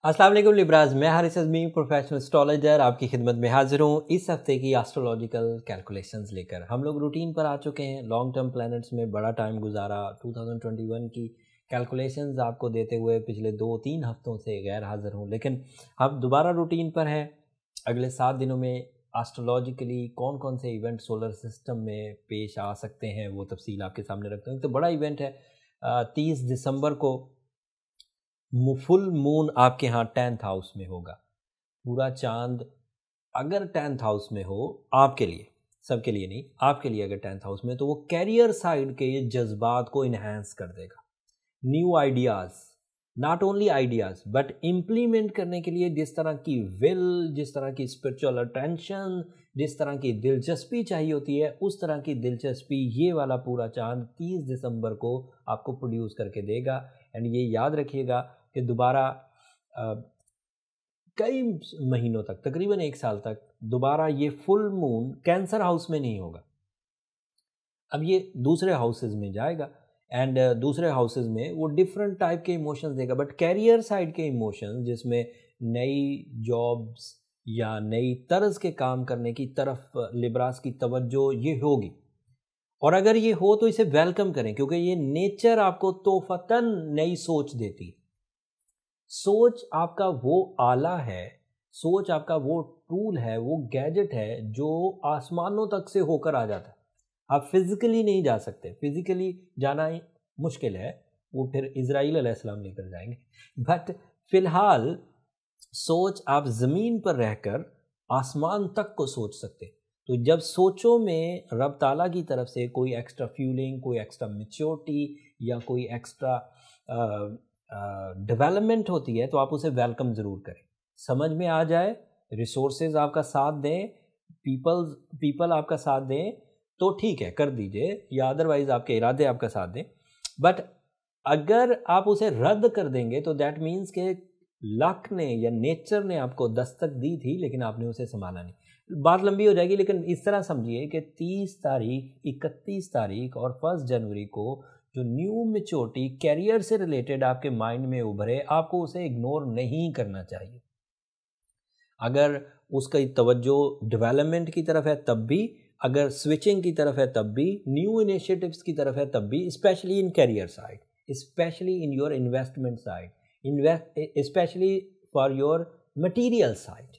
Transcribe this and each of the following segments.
अस्सलाम वालेकुम लिब्राज, मैं हारिस अज़मी प्रोफेशनल एस्ट्रोलॉजर आपकी खिदमत में हाजिर हूँ इस हफ्ते की एस्ट्रोलॉजिकल कैलकुलेशंस लेकर। हम लोग रूटीन पर आ चुके हैं, लॉन्ग टर्म प्लैनेट्स में बड़ा टाइम गुजारा। 2021 की कैलकुलेशंस आपको देते हुए पिछले 2-3 हफ्तों से गैर हाज़िर हूँ, लेकिन अब दोबारा रूटीन पर है। अगले 7 दिनों में एस्ट्रोलॉजिकली कौन कौन से इवेंट सोलर सिस्टम में पेश आ सकते हैं वो तफसील आपके सामने रखते हैं। तो बड़ा इवेंट है 30 दिसंबर को फुल मून आपके यहाँ 10th हाउस में होगा। पूरा चांद अगर 10th हाउस में हो आपके लिए, सबके लिए नहीं, आपके लिए अगर 10th हाउस में, तो वो कैरियर साइड के ये जज्बात को इन्हेंस कर देगा। New ideas, not only ideas but implement करने के लिए जिस तरह की विल, जिस तरह की स्पिरिचुअल अटेंशन, जिस तरह की दिलचस्पी चाहिए होती है, उस तरह की दिलचस्पी ये वाला पूरा चांद 30 दिसंबर को आपको प्रोड्यूस करके देगा। एंड ये याद रखिएगा कि दोबारा कई महीनों तक, तकरीबन 1 साल तक, दोबारा ये फुल मून कैंसर हाउस में नहीं होगा। अब ये दूसरे हाउसेज में जाएगा एंड दूसरे हाउसेज में वो डिफरेंट टाइप के इमोशंस देगा, बट कैरियर साइड के इमोशंस जिसमें नई जॉब्स या नई तर्ज के काम करने की तरफ लिब्रास की तवज्जो ये होगी। और अगर ये हो तो इसे वेलकम करें, क्योंकि ये नेचर आपको तोहफतन नई सोच देती है। सोच आपका वो आला है, सोच आपका वो टूल है, वो गैजेट है जो आसमानों तक से होकर आ जाता है। आप फिज़िकली नहीं जा सकते, फिज़िकली जाना ही मुश्किल है, वो फिर इज़राइल अलैहिस्सलाम लेकर जाएंगे। बट फ़िलहाल सोच आप ज़मीन पर रहकर आसमान तक को सोच सकते। तो जब सोचों में रब ताला की तरफ से कोई एक्स्ट्रा फ्यूलिंग, कोई एक्स्ट्रा मैच्योरिटी या कोई एक्स्ट्रा डेवलपमेंट होती है तो आप उसे वेलकम ज़रूर करें। समझ में आ जाए, रिसोर्सेज आपका साथ दें, पीपल आपका साथ दें तो ठीक है, कर दीजिए, या अदरवाइज़ आपके इरादे आपका साथ दें। बट अगर आप उसे रद्द कर देंगे तो दैट मीन्स कि लक ने या नेचर ने आपको दस्तक दी थी लेकिन आपने उसे संभाला नहीं। बात लंबी हो जाएगी, लेकिन इस तरह समझिए कि 30 तारीख, 31 तारीख और 1 जनवरी को जो न्यू मैच्योरिटी कैरियर से रिलेटेड आपके माइंड में उभरे, आपको उसे इग्नोर नहीं करना चाहिए। अगर उसका तवज्जो डेवलपमेंट की तरफ है तब भी, अगर स्विचिंग की तरफ है तब भी, न्यू इनिशिएटिव्स की तरफ है तब भी, specially in career side, specially in your investment side, specially for your material side.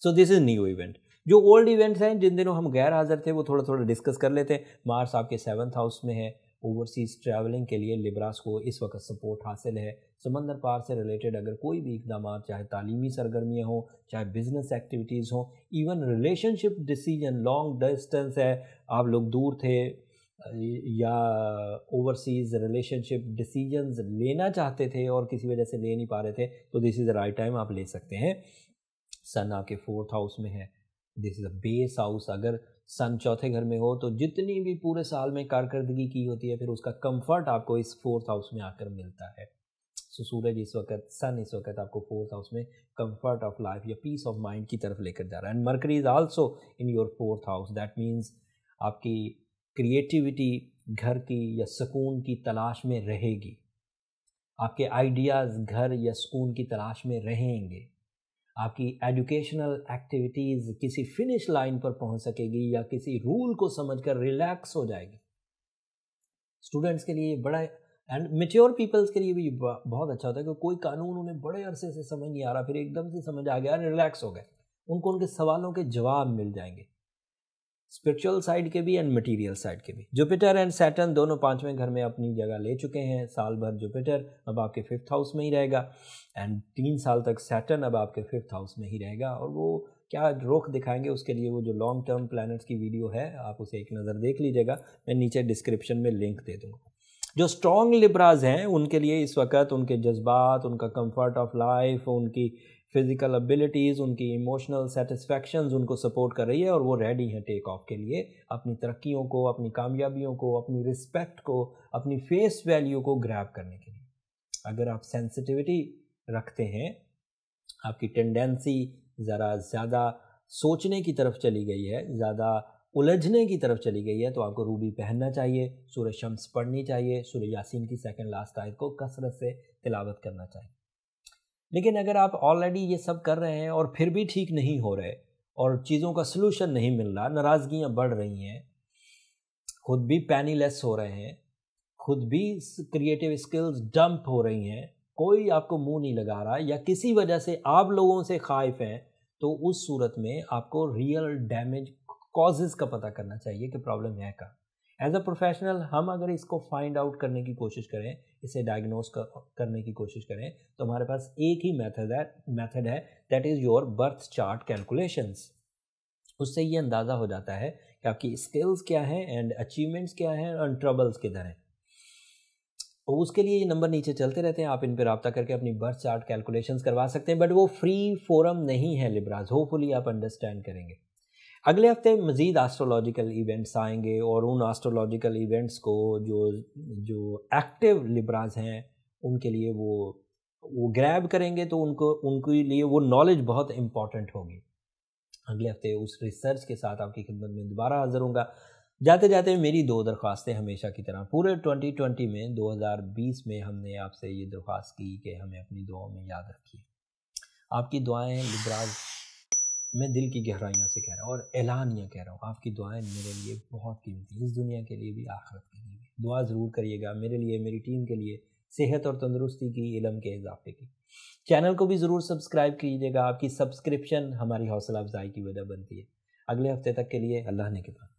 So this is new event. जो ओल्ड इवेंट्स हैं जिन दिनों हम गैर हाजिर थे वो थोड़ा थोड़ा डिस्कस कर लेते हैं। मार्स आपके 7th हाउस में है। ओवरसीज़ ट्रैवलिंग के लिए लिब्रास को इस वक्त सपोर्ट हासिल है। समंदर पार से रिलेटेड अगर कोई भी इक़दाम, चाहे तालीमी सरगर्मियाँ हों, चाहे बिज़नेस एक्टिविटीज़ हों, even relationship decision, long distance है, आप लोग दूर थे या ओवरसीज़ रिलेशनशिप डिसीजंस लेना चाहते थे और किसी वजह से ले नहीं पा रहे थे, तो this is the right time, आप ले सकते हैं। सन आपके 4th हाउस में है, this is a base house. अगर सन चौथे घर में हो तो जितनी भी पूरे साल में कारकर्दगी की होती है, फिर उसका कंफर्ट आपको इस 4th हाउस में आकर मिलता है। सो सूरज इस वक्त, सन इस वक्त आपको 4th हाउस में कंफर्ट ऑफ लाइफ या पीस ऑफ माइंड की तरफ लेकर जा रहा है। And mercury is also in your 4th house, that means आपकी क्रिएटिविटी घर की या सुकून की तलाश में रहेगी, आपके आइडियाज़ घर या सुकून की तलाश में रहेंगे, आपकी एजुकेशनल एक्टिविटीज़ किसी फिनिश लाइन पर पहुंच सकेगी या किसी रूल को समझकर रिलैक्स हो जाएगी। स्टूडेंट्स के लिए बड़ा, एंड मैच्योर पीपल्स के लिए भी बहुत अच्छा होता है कि कोई कानून उन्हें बड़े अरसे से समझ नहीं आ रहा, फिर एकदम से समझ आ गया, रिलैक्स हो गए, उनको उनके सवालों के जवाब मिल जाएंगे, स्पिरिचुअल साइड के भी एंड मटेरियल साइड के भी। जुपिटर एंड सैटर्न दोनों 5वें घर में अपनी जगह ले चुके हैं। साल भर जुपिटर अब आपके 5th हाउस में ही रहेगा एंड 3 साल तक सैटर्न अब आपके 5th हाउस में ही रहेगा। और वो क्या रुख दिखाएंगे उसके लिए वो जो लॉन्ग टर्म प्लैनेट्स की वीडियो है, आप उसे एक नज़र देख लीजिएगा, मैं नीचे डिस्क्रिप्शन में लिंक दे दूँगा। जो स्ट्रॉन्ग लिब्राज हैं उनके लिए इस वक्त उनके जज्बात, उनका कंफर्ट ऑफ लाइफ, उनकी फिज़िकल एबिलिटीज़, उनकी इमोशनल सेटिस्फैक्शंस उनको सपोर्ट कर रही है और वो रेडी हैं टेक ऑफ के लिए, अपनी तरक्कियों को, अपनी कामयाबियों को, अपनी रिस्पेक्ट को, अपनी फेस वैल्यू को ग्रैब करने के लिए। अगर आप सेंसिटिविटी रखते हैं, आपकी टेंडेंसी ज़रा ज़्यादा सोचने की तरफ चली गई है, ज़्यादा उलझने की तरफ चली गई है, तो आपको रूबी पहनना चाहिए, सूरह शम्स पढ़नी चाहिए, सूरह यासीन की 2nd लास्ट आयत को कसरत से तिलावत करना चाहिए। لیکن اگر آپ آلریڈی یہ سب کر رہے ہیں اور پھر بھی ٹھیک نہیں ہو رہے اور چیزوں کا سلوشن نہیں مل رہا، ناراضگیاں بڑھ رہی ہیں، خود بھی پینی لیس ہو رہے ہیں، خود بھی کریٹیو اسکلز ڈمپ ہو رہی ہیں، کوئی آپ کو منہ نہیں لگا رہا، یا کسی وجہ سے آپ لوگوں سے خائف ہیں، تو اس صورت میں آپ کو ریئل ڈیمیج کازز کا پتہ کرنا چاہیے کہ پرابلم ہے کا. ایز اے پروفیشنل ہم اگر اس کو فائنڈ آؤٹ کرنے کی کوشش کریں، اسے ڈائگنوز کرنے کی کوشش کریں، تو ہمارے پاس ایک ہی میتھڈ ہے that is your birth chart calculations. اس سے یہ اندازہ ہو جاتا ہے کہ آپ کی اسکلز کیا ہیں اینڈ اچیومنٹس کیا ہیں اور ٹربلز کدھر ہیں. اور اس کے لیے یہ نمبر نیچے چلتے رہتے ہیں، آپ ان پہ رابطہ کر کے اپنی برتھ چارٹ کیلکولیشنز کروا سکتے ہیں، بٹ وہ فری فورم نہیں ہے لبراز، ہوپ فلی آپ انڈرسٹینڈ کریں گے. اگلے ہفتے مزید آسٹرولوجیکل ایونٹس آئیں گے، اور ان آسٹرولوجیکل ایونٹس کو جو ایکٹیو لبراز ہیں ان کے لیے وہ گریب کریں گے، تو ان کے لیے وہ نالج بہت امپورٹنٹ ہوگی. اگلے ہفتے اس ریسرچ کے ساتھ آپ کی خدمت میں دوبارہ حاضر ہوں گا. جاتے جاتے میری 2 درخواستیں ہمیشہ کی طرح، پورے 2020 میں 2020 میں ہم نے آپ سے یہ درخواست کی کہ ہمیں اپنی دعاؤں میں یاد رکھیے. آپ کی دعائیں لبراز، میں دل کی گہرائیوں سے کہہ رہا ہوں اور اعلانیہ کہہ رہا ہوں، آپ کی دعائیں میرے لیے بہت قیمتی ہیں، اس دنیا کے لیے بھی آخرت کے لیے بھی. دعا ضرور کریے گا میرے لیے، میری ٹیم کے لیے، صحت اور تندرستی کی، علم کے اضافے کی. چینل کو بھی ضرور سبسکرائب کیجیے گا، آپ کی سبسکرپشن ہماری حوصلہ افزائی کی وجہ بنتی ہے. اگلے ہفتے تک کے لیے اللہ نے کے بعد.